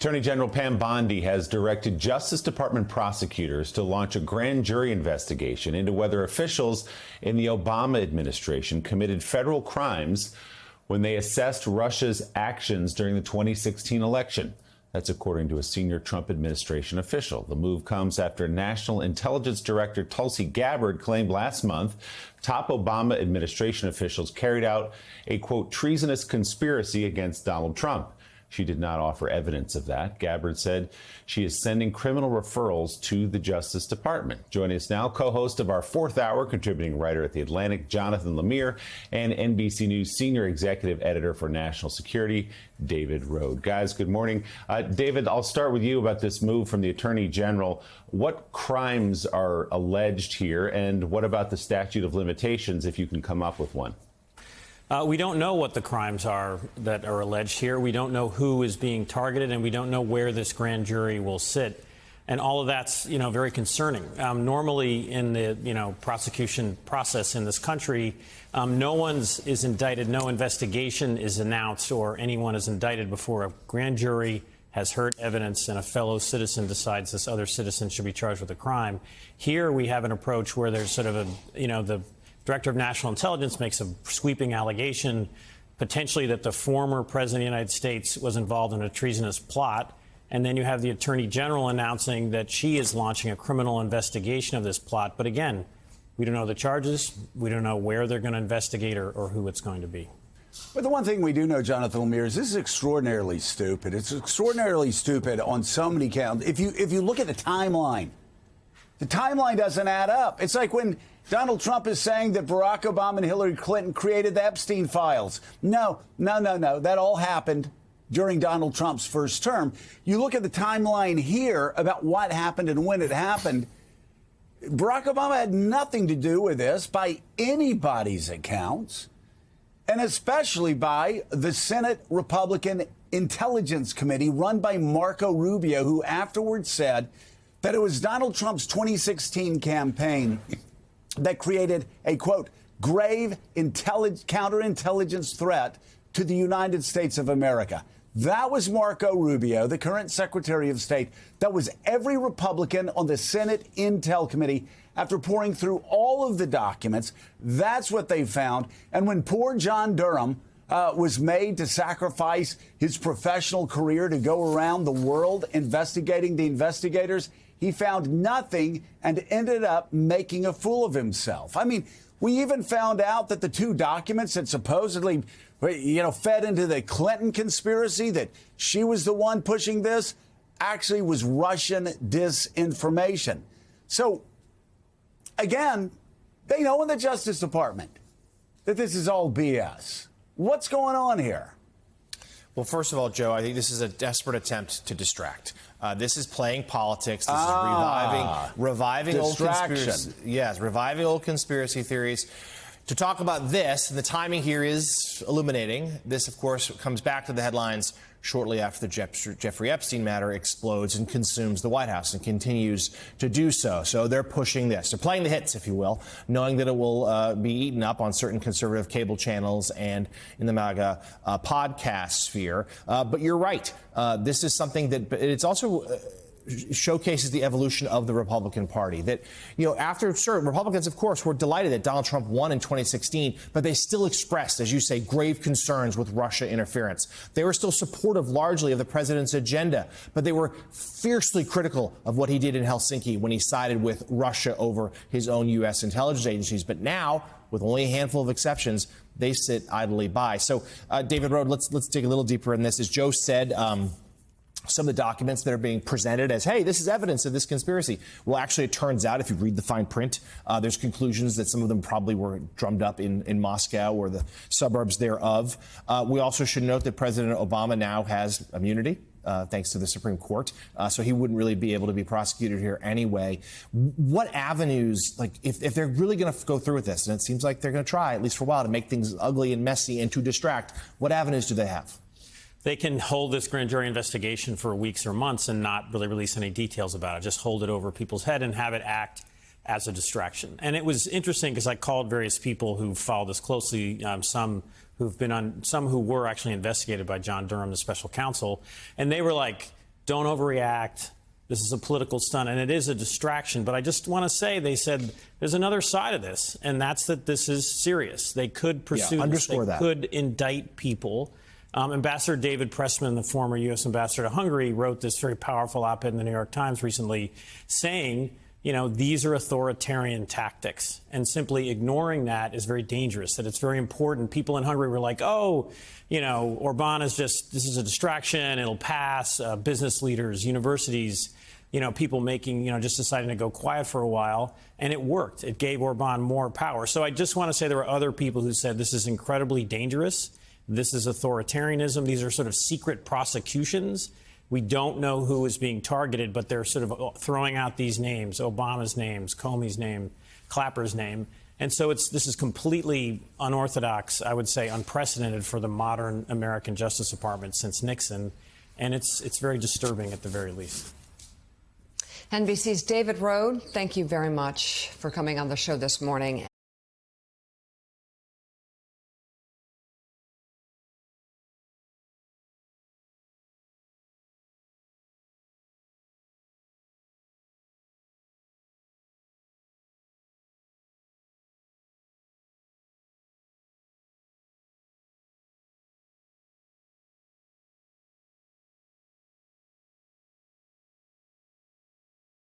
Attorney General Pam Bondi has directed Justice Department prosecutors to launch a grand jury investigation into whether officials in the Obama administration committed federal crimes when they assessed Russia's actions during the 2016 election. That's according to a senior Trump administration official. The move comes after National Intelligence Director Tulsi Gabbard claimed last month top Obama administration officials carried out a, quote, treasonous conspiracy against Donald Trump. She did not offer evidence of that. Gabbard said she is sending criminal referrals to the Justice Department. Joining us now, co-host of our fourth hour, contributing writer at The Atlantic, Jonathan Lemire, and NBC News senior executive editor for national security, David Rohde. Guys, good morning. David, I'll start with you about this move from the Attorney General. What crimes are alleged here, and what about the statute of limitations, if you can come up with one? We don't know what the crimes are that are alleged here. We don't know who is being targeted, and we don't know where this grand jury will sit. And all of that's, very concerning. Normally in the, prosecution process in this country, no one's is indicted, no investigation is announced, or anyone is indicted before a grand jury has heard evidence and a fellow citizen decides this other citizen should be charged with a crime. Here we have an approach where there's sort of a, the Director of National Intelligence makes a sweeping allegation, potentially that the former president of the United States was involved in a treasonous plot. And then you have the Attorney General announcing that she is launching a criminal investigation of this plot. But again, we don't know the charges. We don't know where they're going to investigate or who it's going to be. But the one thing we do know, Jonathan Lemire, is this is extraordinarily stupid. It's extraordinarily stupid on so many counts. If you look at the timeline doesn't add up. It's like when Donald Trump is saying that Barack Obama and Hillary Clinton created the Epstein files. No. That all happened during Donald Trump's first term. You look at the timeline here about what happened and when it happened. Barack Obama had nothing to do with this by anybody's accounts, and especially by the Senate Republican Intelligence Committee run by Marco Rubio, who afterwards said that it was Donald Trump's 2016 campaign that created a, quote, grave counterintelligence threat to the United States of America. That was Marco Rubio, the current Secretary of State. That was every Republican on the Senate Intel Committee. After pouring through all of the documents, that's what they found. And when poor John Durham was made to sacrifice his professional career to go around the world investigating the investigators, he found nothing and ended up making a fool of himself. I mean, we even found out that the two documents that supposedly, fed into the Clinton conspiracy, that she was the one pushing this, actually was Russian disinformation. So, again, they know in the Justice Department that this is all BS. What's going on here? Well, first of all, Joe, I think this is a desperate attempt to distract. This is playing politics. This is reviving old conspiracy. Yes, reviving old conspiracy theories. To talk about this, and the timing here is illuminating. This, of course, comes back to the headlines shortly after the Jeffrey Epstein matter explodes and consumes the White House and continues to do so. So they're pushing this. They're playing the hits, if you will, knowing that it will be eaten up on certain conservative cable channels and in the MAGA podcast sphere. But you're right. This is something that it's also showcases the evolution of the Republican Party. That, after certain Republicans, of course, were delighted that Donald Trump won in 2016, but they still expressed, as you say, grave concerns with Russia interference. They were still supportive largely of the president's agenda, but they were fiercely critical of what he did in Helsinki when he sided with Russia over his own U.S. intelligence agencies. But now, with only a handful of exceptions, they sit idly by. So, David Rohde, let's dig a little deeper in this. As Joe said, some of the documents that are being presented as, hey, this is evidence of this conspiracy. Well, actually, it turns out, if you read the fine print, there's conclusions that some of them probably were drummed up in Moscow or the suburbs thereof. We also should note that President Obama now has immunity, thanks to the Supreme Court. So he wouldn't really be able to be prosecuted here anyway. What avenues, if they're really going to go through with this, and it seems like they're going to try, at least for a while, to make things ugly and messy and to distract, what avenues do they have? They can hold this grand jury investigation for weeks or months and not really release any details about it, just hold it over people's head and have it act as a distraction. And it was interesting because I called various people who follow this closely, some who were actually investigated by John Durham, the special counsel, and they were like, don't overreact. This is a political stunt, and it is a distraction. But I just want to say, they said there's another side of this, and that's that this is serious. They could pursue this. They could indict people. Ambassador David Pressman, the former U.S. ambassador to Hungary, wrote this very powerful op-ed in the New York Times recently saying, these are authoritarian tactics, and simply ignoring that is very dangerous, that it's very important. People in Hungary were like, Orban is this is a distraction, it'll pass. Business leaders, universities, people making, just deciding to go quiet for a while, and it worked. It gave Orban more power. So I just want to say there were other people who said this is incredibly dangerous. This is authoritarianism. These are sort of secret prosecutions. We don't know who is being targeted, but they're sort of throwing out these names, Obama's names, Comey's name, Clapper's name. And so this is completely unorthodox, I would say unprecedented for the modern American Justice Department since Nixon. And it's very disturbing at the very least. NBC's David Rohde, thank you very much for coming on the show this morning.